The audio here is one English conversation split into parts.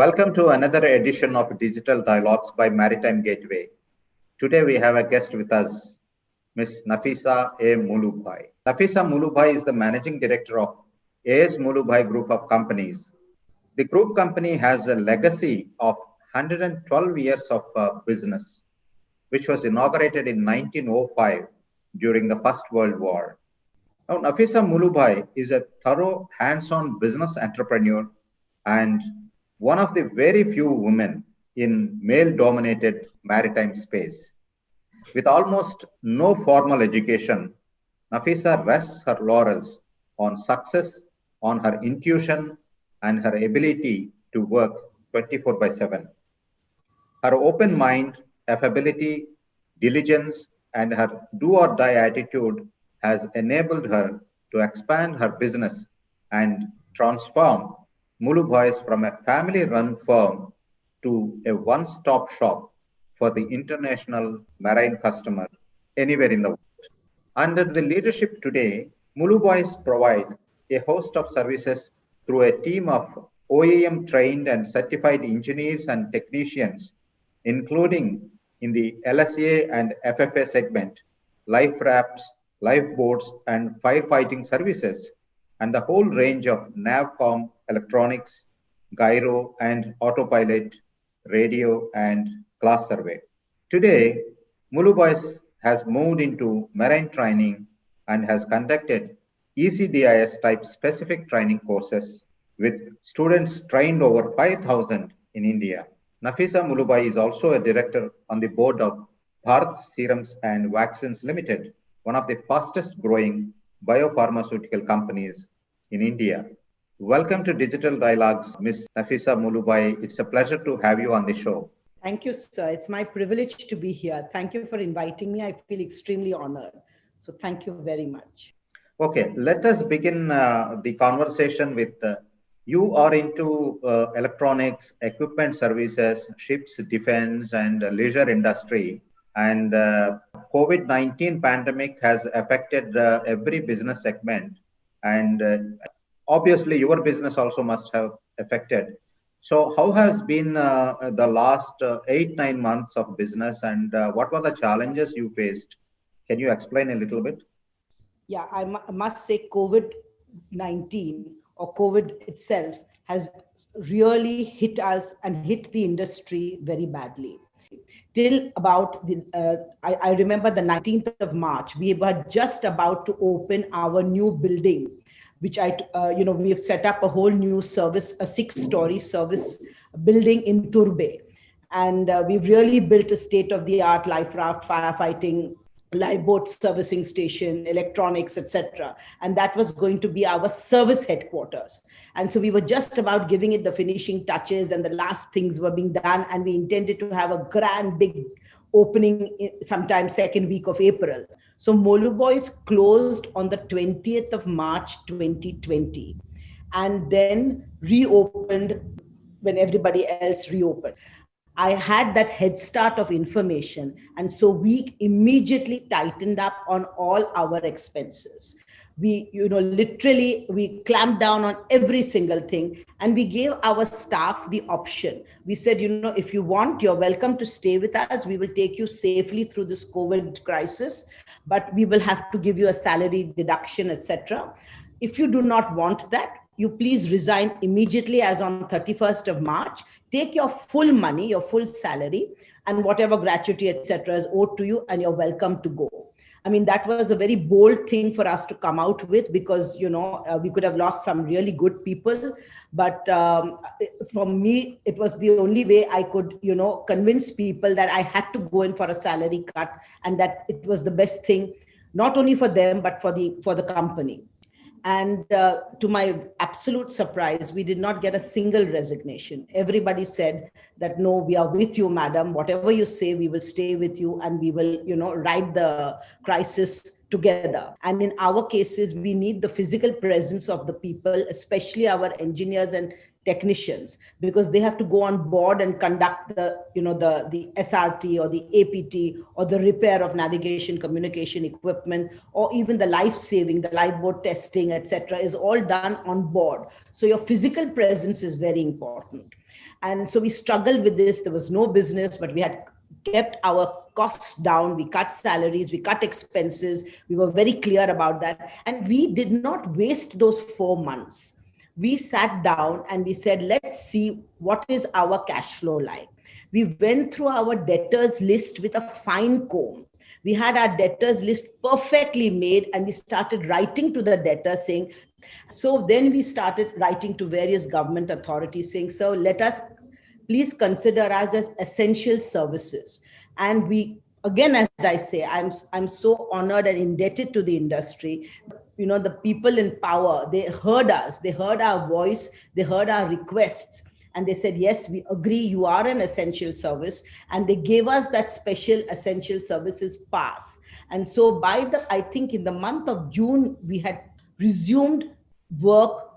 Welcome to another edition of Digital Dialogues by Maritime Gateway. Today we have a guest with us, Ms. Nafeesa A. Moloobhoy. Nafeesa Moloobhoy is the Managing Director of AS Moloobhoy Group of Companies. The group company has a legacy of 112 years of business, which was inaugurated in 1905 during the First World War. Now, Nafeesa Moloobhoy is a thorough hands-on business entrepreneur and one of the very few women in male-dominated maritime space. With almost no formal education, Nafeesa rests her laurels on success, on her intuition, and her ability to work 24/7. Her open mind, affability, diligence, and her do-or-die attitude has enabled her to expand her business and transform Moloobhoy from a family-run firm to a one-stop shop for the international marine customer anywhere in the world. Under the leadership today, Moloobhoy provide a host of services through a team of OEM trained and certified engineers and technicians, including in the LSA and FFA segment, life rafts, lifeboats, and firefighting services, and the whole range of NavCom electronics, gyro and autopilot, radio, and class survey. Today, Moloobhoy has moved into marine training and has conducted ECDIS type specific training courses with students trained over 5,000 in India. Nafeesa Moloobhoy is also a director on the board of Bharat Serums and Vaccines Limited, one of the fastest growing biopharmaceutical companies in India. Welcome to Digital Dialogues, Ms. Nafeesa Moloobhoy. It's a pleasure to have you on the show. Thank you, sir. It's my privilege to be here. Thank you for inviting me. I feel extremely honored. So thank you very much. Okay, let us begin the conversation with you are into electronics, equipment services, ships, defense, and leisure industry. And COVID-19 pandemic has affected every business segment. And obviously, your business also must have affected. So how has been the last 8-9 months of business, and what were the challenges you faced? Can you explain a little bit? Yeah, I must say COVID-19 or COVID itself has really hit us and hit the industry very badly. Till about I remember the 19th of March, we were just about to open our new building, which we have set up a whole new service, a 6-story service building in Turbe. And we've really built a state-of-the-art life raft, firefighting, lifeboat servicing station, electronics, etc. And that was going to be our service headquarters. And so we were just about giving it the finishing touches and the last things were being done. And we intended to have a grand big opening sometime second week of April. So Moloobhoy closed on the 20th of March, 2020, and then reopened when everybody else reopened. I had that head start of information. And so we immediately tightened up on all our expenses. We, literally, we clamped down on every single thing. And we gave our staff the option. We said, if you want, you're welcome to stay with us. We will take you safely through this COVID crisis, but we will have to give you a salary deduction, etc. If you do not want that, you please resign immediately as on 31st of March, take your full money, your full salary, and whatever gratuity, etc. is owed to you, and you're welcome to go. I mean, that was a very bold thing for us to come out with because, we could have lost some really good people. But for me, it was the only way I could, convince people that I had to go in for a salary cut and that it was the best thing, not only for them, but for the company. And to my absolute surprise, we did not get a single resignation. Everybody said that, no, we are with you, madam. Whatever you say, we will stay with you and we will, ride the crisis together. And in our cases, we need the physical presence of the people, especially our engineers and technicians, because they have to go on board and conduct the SRT or the APT or the repair of navigation communication equipment, or even the life saving, the lifeboat testing, etc., is all done on board. So your physical presence is very important. And so we struggled with this. There was no business, but we had kept our costs down. We cut salaries, we cut expenses. We were very clear about that. And we did not waste those 4 months. We sat down and we said, let's see what is our cash flow like. We went through our debtors list with a fine comb. We had our debtors list perfectly made, and we started writing to the debtors saying, so then we started writing to various government authorities saying, so let us please consider us as essential services. And we, again, as I say, I'm so honored and indebted to the industry. The people in power, they heard us, they heard our voice, they heard our requests, and they said, yes, we agree, you are an essential service. And they gave us that special essential services pass. And so I think in the month of June, we had resumed work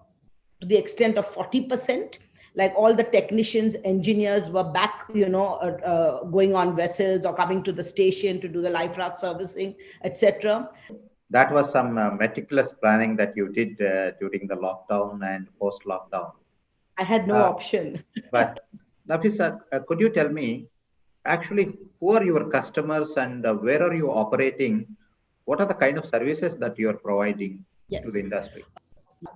to the extent of 40%. Like all the technicians, engineers were back, going on vessels or coming to the station to do the life raft servicing, etc. That was some meticulous planning that you did during the lockdown and post-lockdown. I had no option. But Nafeesa, could you tell me, actually, who are your customers and where are you operating? What are the kind of services that you are providing to the industry?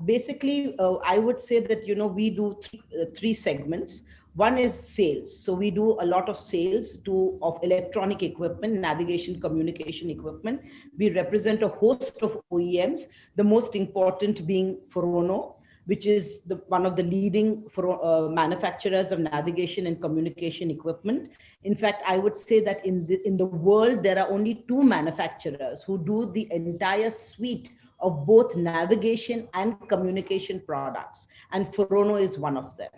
Basically, I would say that, we do three segments. One is sales. So we do a lot of sales of electronic equipment, navigation, communication equipment. We represent a host of OEMs, the most important being Forono, which is one of the leading manufacturers of navigation and communication equipment. In fact, I would say that in the world, there are only two manufacturers who do the entire suite of both navigation and communication products, and Forono is one of them.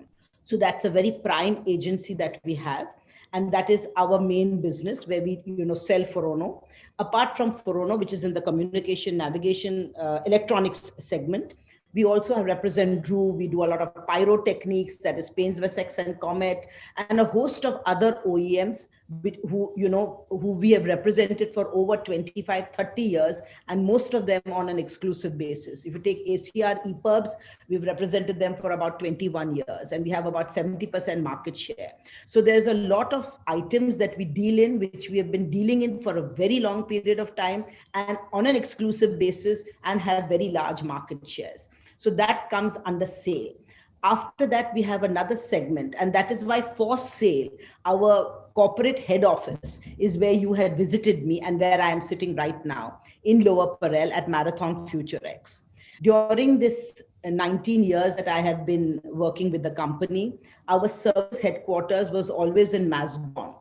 So that's a very prime agency that we have, and that is our main business, where we sell Forono. Apart from Forono, which is in the communication, navigation, electronics segment, we also represent Drew. We do a lot of pyrotechniques, that is Pains, Wessex and Comet, and a host of other OEMs who we have represented for over 25, 30 years, and most of them on an exclusive basis. If you take ACR EPIRBs, we've represented them for about 21 years, and we have about 70% market share. So there's a lot of items that we deal in, which we have been dealing in for a very long period of time and on an exclusive basis, and have very large market shares. So that comes under sale. After that, we have another segment, and that is why for sale, our corporate head office is where you had visited me and where I am sitting right now in Lower Parel at Marathon FutureX. During this 19 years that I have been working with the company, our service headquarters was always in Masgon,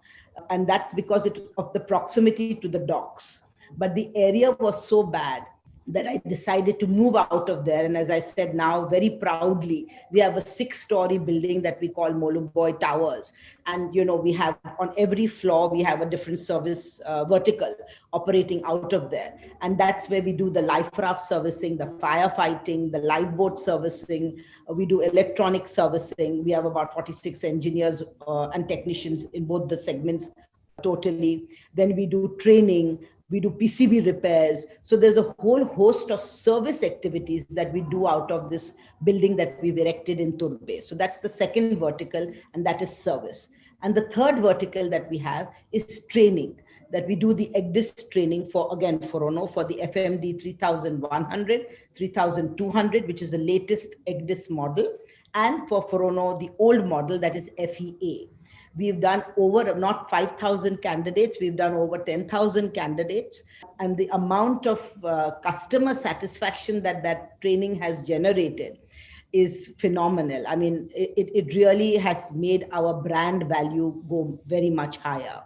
and that's because of the proximity to the docks. But the area was so bad that I decided to move out of there. And as I said, now very proudly, we have a 6-story building that we call Moloobhoy Towers. And, we have on every floor, we have a different service vertical operating out of there. And that's where we do the life raft servicing, the firefighting, the lifeboat servicing. We do electronic servicing. We have about 46 engineers and technicians in both the segments totally. Then we do training. We do PCB repairs. So there's a whole host of service activities that we do out of this building that we've erected in Turbe. So that's the second vertical, and that is service. And the third vertical that we have is training, that we do the EGDIS training for, again, Forono, for the FMD 3100, 3200, which is the latest EGDIS model, and for Forono, the old model, that is FEA. We've done over not 5,000 candidates, we've done over 10,000 candidates. And the amount of customer satisfaction that training has generated is phenomenal. I mean, it really has made our brand value go very much higher.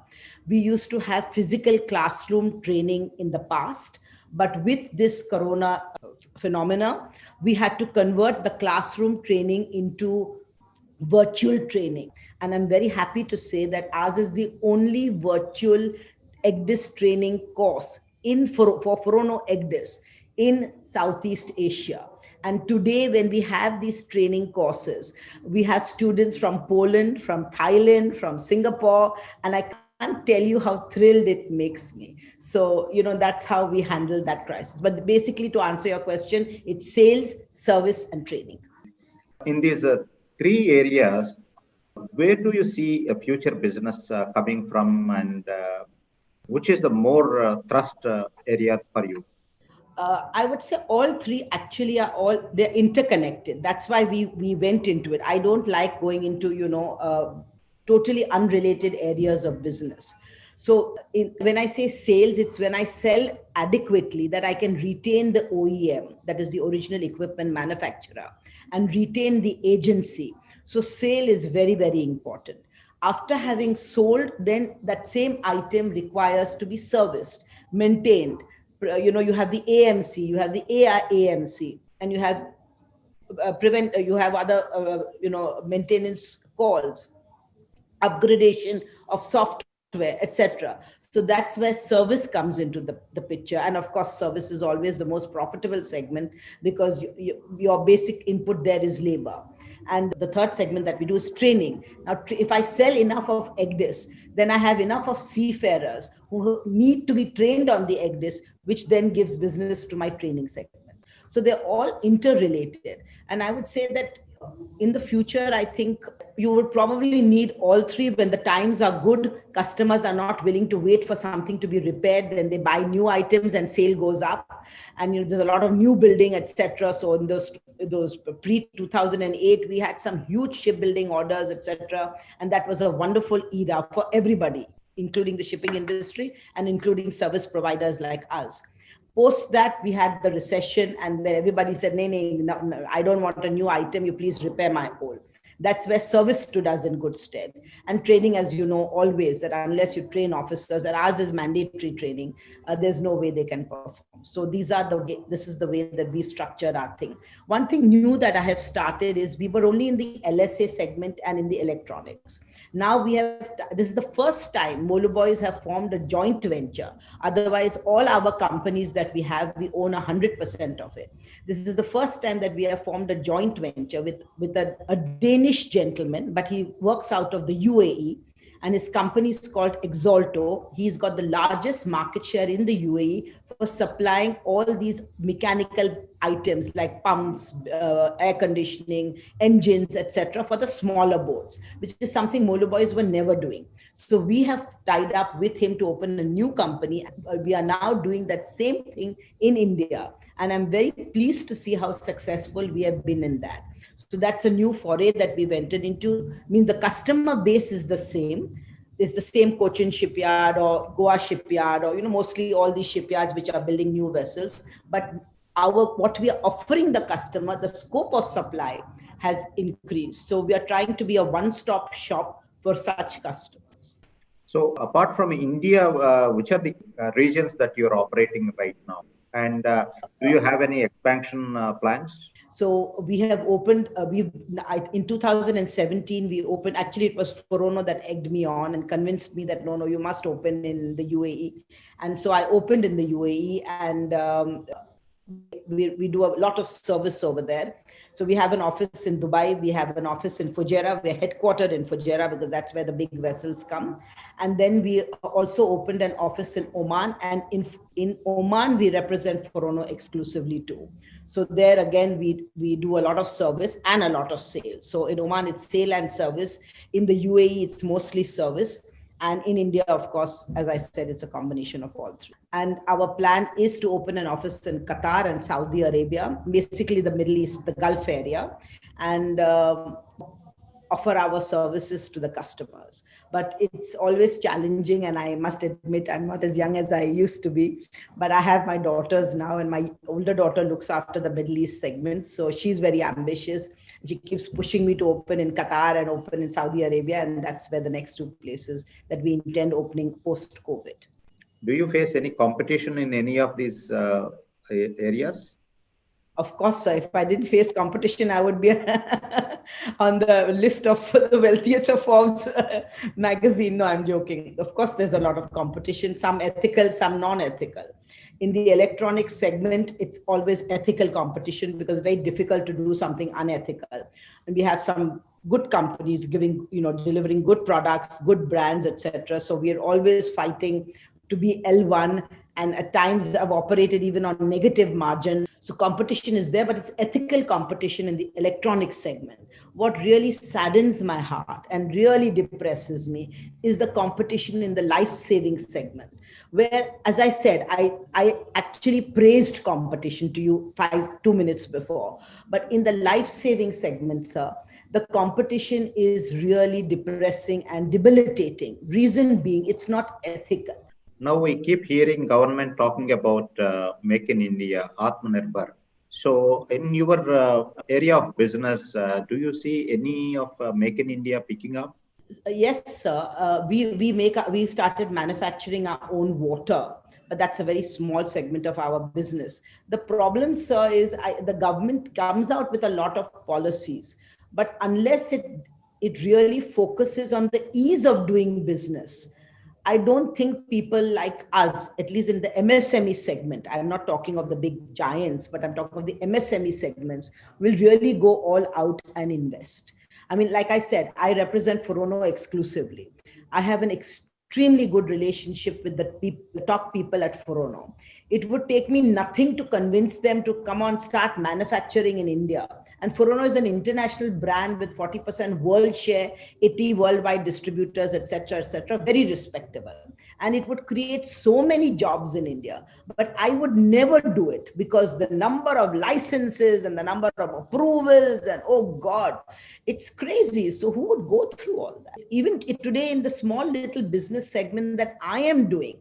We used to have physical classroom training in the past, but with this corona phenomena, we had to convert the classroom training into virtual training. And I'm very happy to say that ours is the only virtual EGDIS training course for Forono EGDIS in Southeast Asia. And today, when we have these training courses, we have students from Poland, from Thailand, from Singapore, and I can't tell you how thrilled it makes me. So, that's how we handle that crisis. But basically, to answer your question, it's sales, service, and training. In these three areas, where do you see a future business coming from, and which is the more thrust area for you? I would say all three actually they're interconnected. That's why we went into it. I don't like going into totally unrelated areas of business. So when I say sales, it's when I sell adequately that I can retain the OEM, that is the original equipment manufacturer, and retain the agency. So sale is very, very important. After having sold, then that same item requires to be serviced, maintained. You have the AMC, you have the AIAMC, and you have you have other maintenance calls, upgradation of software, etc. So that's where service comes into the picture. And of course, service is always the most profitable segment because your basic input there is labor. And the third segment that we do is training. Now, if I sell enough of EGDIS, then I have enough of seafarers who need to be trained on the EGDIS, which then gives business to my training segment. So they're all interrelated. And I would say that in the future, I think you would probably need all three. When the times are good, customers are not willing to wait for something to be repaired, then they buy new items and sale goes up. And there's a lot of new building, etc. So in those pre 2008, we had some huge shipbuilding orders, etc. And that was a wonderful era for everybody, including the shipping industry and including service providers like us. Post that, we had the recession, and where everybody said, no, I don't want a new item, you please repair my old. That's where service stood us in good stead. And training, as you know, always, that unless you train officers, and ours is mandatory training, there's no way they can perform. So this is the way that we've structured our thing. One thing new that I have started is we were only in the LSA segment and in the electronics. Now this is the first time Moloobhoys have formed a joint venture. Otherwise, all our companies that we have, we own 100% of it. This is the first time that we have formed a joint venture with a Danish gentleman, but he works out of the UAE. And his company is called Exalto. He's got the largest market share in the UAE for supplying all these mechanical items like pumps, air conditioning, engines, etc., for the smaller boats, which is something Moloobhoys were never doing. So we have tied up with him to open a new company. We are now doing that same thing in India. And I'm very pleased to see how successful we have been in that. So that's a new foray that we've entered into. I mean, the customer base is the same. It's the same Cochin shipyard or Goa shipyard, or mostly all these shipyards which are building new vessels. But what we are offering the customer, the scope of supply has increased. So we are trying to be a one-stop shop for such customers. So apart from India, which are the regions that you're operating right now? And do you have any expansion plans? So we have opened, in 2017, we opened, actually it was Forono that egged me on and convinced me that, no, you must open in the UAE. And so I opened in the UAE, and we do a lot of service over there. So we have an office in Dubai, we have an office in Fujairah, we're headquartered in Fujairah because that's where the big vessels come. And then we also opened an office in Oman, and in Oman, we represent Forono exclusively too. So there again, we do a lot of service and a lot of sales. So in Oman, it's sale and service. In the UAE, it's mostly service. And in India, of course, as I said, it's a combination of all three. And our plan is to open an office in Qatar and Saudi Arabia, basically the Middle East, the Gulf area, and offer our services to the customers. But it's always challenging, and I must admit I'm not as young as I used to be, but I have my daughters now, and my older daughter looks after the Middle East segment, so she's very ambitious. She keeps pushing me to open in Qatar and open in Saudi Arabia, and that's where the next two places that we intend opening post-COVID. Do you face any competition in any of these areas? Of course, sir. If I didn't face competition, I would be on the list of the wealthiest of Forbes magazine. No, I'm joking. Of course, there's a lot of competition, some ethical, some non-ethical. In the electronics segment, it's always ethical competition because it's very difficult to do something unethical. And we have some good companies giving, delivering good products, good brands, etc. So we are always fighting to be L1, and at times I've operated even on negative margin. So competition is there, but it's ethical competition in the electronics segment. What really saddens my heart and really depresses me is the competition in the life-saving segment, where, as I said, I actually praised competition to you 2 minutes before. But in the life-saving segment, sir, the competition is really depressing and debilitating. Reason being, it's not ethical. Now we keep hearing government talking about Make in India, Atmanirbhar. So in your area of business, do you see any of Make in India picking up? Yes, sir. We started manufacturing our own water, but that's a very small segment of our business. The problem, sir, is the government comes out with a lot of policies, but unless it really focuses on the ease of doing business, I don't think people like us, at least in the MSME segment, I'm not talking of the big giants, but I'm talking of the MSME segments, will really go all out and invest. I mean, like I said, I represent Forono exclusively. I have an extremely good relationship with the top people at Forono. It would take me nothing to convince them to come on, start manufacturing in India. And Forono is an international brand with 40% world share, 80 worldwide distributors, etc., very respectable. And it would create so many jobs in India. But I would never do it because the number of licenses and the number of approvals and, oh God, it's crazy. So who would go through all that? Even today in the small little business segment that I am doing,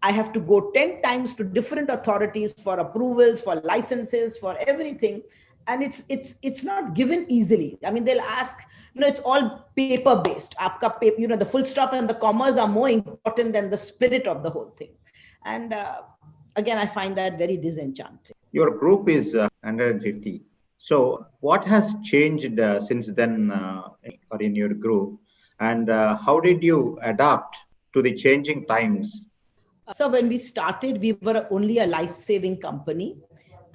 I have to go 10 times to different authorities for approvals, for licenses, for everything. And it's not given easily. I mean, they'll ask, it's all paper based. The full stop and the commas are more important than the spirit of the whole thing. And again, I find that very disenchanting. Your group is 150. So what has changed since then or in your group? And how did you adapt to the changing times? So when we started, we were only a life-saving company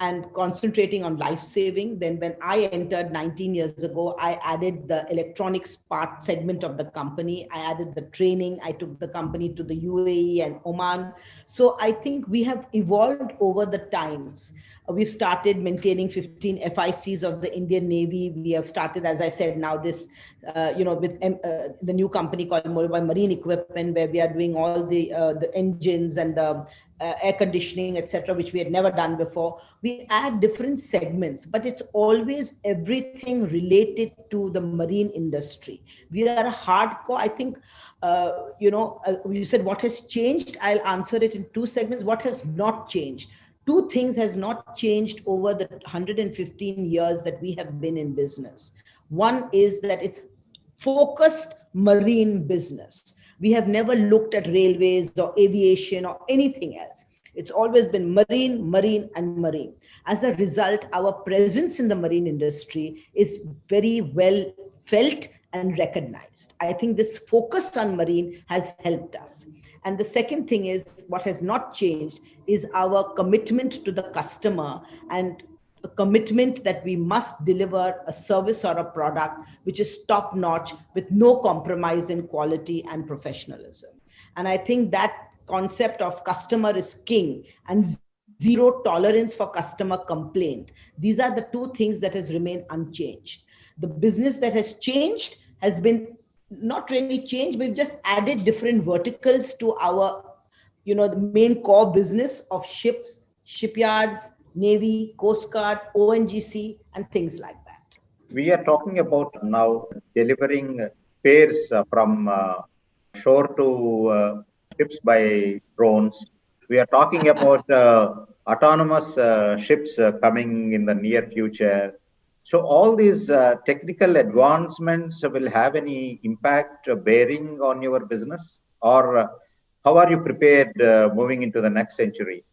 and concentrating on life-saving. Then when I entered 19 years ago, I added the electronics part segment of the company. I added the training. I took the company to the UAE and Oman. So I think we have evolved over the times. We've started maintaining 15 FICs of the Indian Navy. We have started, as I said, now this, with the new company called Moloobhoy Marine Equipment, where we are doing all the engines and the air conditioning, etc., which we had never done before. We add different segments, but it's always everything related to the marine industry. We are a hardcore, I think, you said what has changed. I'll answer it in two segments. What has not changed? Two things has not changed over the 115 years that we have been in business. One is that it's focused marine business. We have never looked at railways or aviation or anything else. It's always been marine, marine, and marine. As a result, our presence in the marine industry is very well felt and recognized. I think this focus on marine has helped us. And the second thing is, what has not changed is our commitment to the customer and a commitment that we must deliver a service or a product which is top notch with no compromise in quality and professionalism. And I think that concept of customer is king and zero tolerance for customer complaint, these are the two things that has remained unchanged. The business that has changed has been not really changed. We've just added different verticals to our, the main core business of ships, shipyards, Navy, Coast Guard, ONGC, and things like that. We are talking about now delivering pairs from shore to ships by drones. We are talking about autonomous ships coming in the near future. So all these technical advancements will have any impact bearing on your business, or how are you prepared moving into the next century?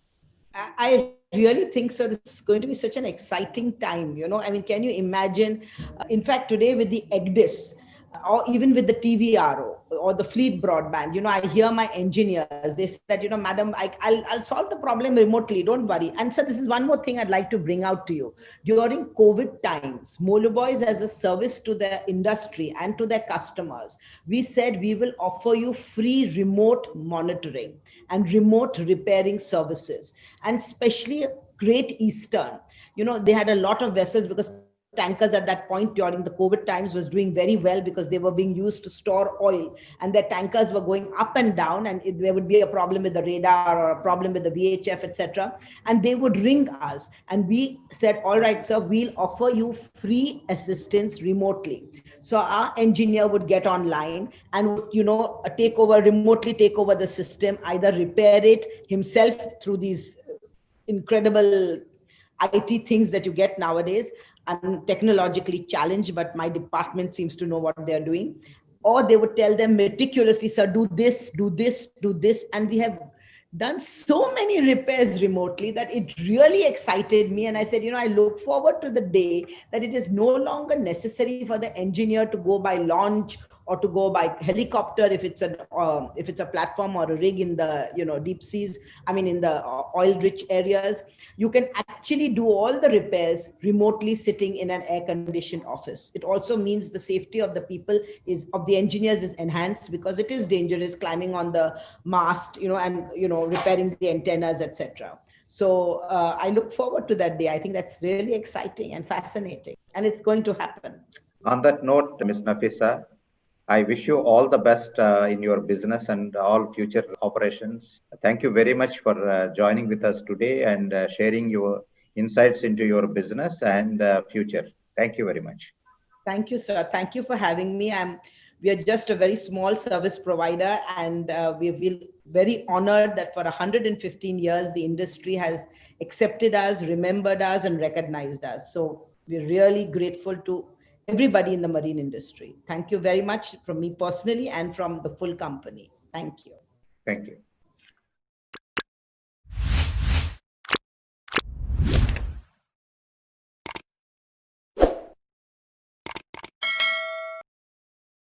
I really think so. This is going to be such an exciting time. I mean, can you imagine? In fact, today with the EGDIS, or even with the TVRO or the fleet broadband, I hear my engineers, they say that, madam, I'll solve the problem remotely, don't worry. And so this is one more thing I'd like to bring out to you. During COVID times, Moloobhoy, as a service to the industry and to their customers, we said we will offer you free remote monitoring and remote repairing services, and especially Great Eastern. They had a lot of vessels, because tankers at that point during the COVID times was doing very well, because they were being used to store oil, and their tankers were going up and down, and there would be a problem with the radar or a problem with the VHF, etc. And they would ring us, and we said, all right, sir, we'll offer you free assistance remotely. So our engineer would get online and would, remotely take over the system, either repair it himself through these incredible IT things that you get nowadays. I'm technologically challenged, but my department seems to know what they're doing. Or they would tell them meticulously, sir, do this, do this, do this. And we have done so many repairs remotely that it really excited me. And I said, I look forward to the day that it is no longer necessary for the engineer to go by launch or to go by helicopter if it's a platform or a rig in the deep seas. I mean, in the oil-rich areas, you can actually do all the repairs remotely, sitting in an air-conditioned office. It also means the safety of the people of the engineers is enhanced, because it is dangerous climbing on the mast, and repairing the antennas, etc. So I look forward to that day. I think that's really exciting and fascinating, and it's going to happen. On that note, Ms. Nafeesa, I wish you all the best in your business and all future operations. Thank you very much for joining with us today and sharing your insights into your business and future. Thank you very much. Thank you, sir. Thank you for having me. We are just a very small service provider, and we feel very honored that for 115 years, the industry has accepted us, remembered us, and recognized us. So we're really grateful to everybody in the marine industry. Thank you very much from me personally and from the full company. Thank you. Thank you.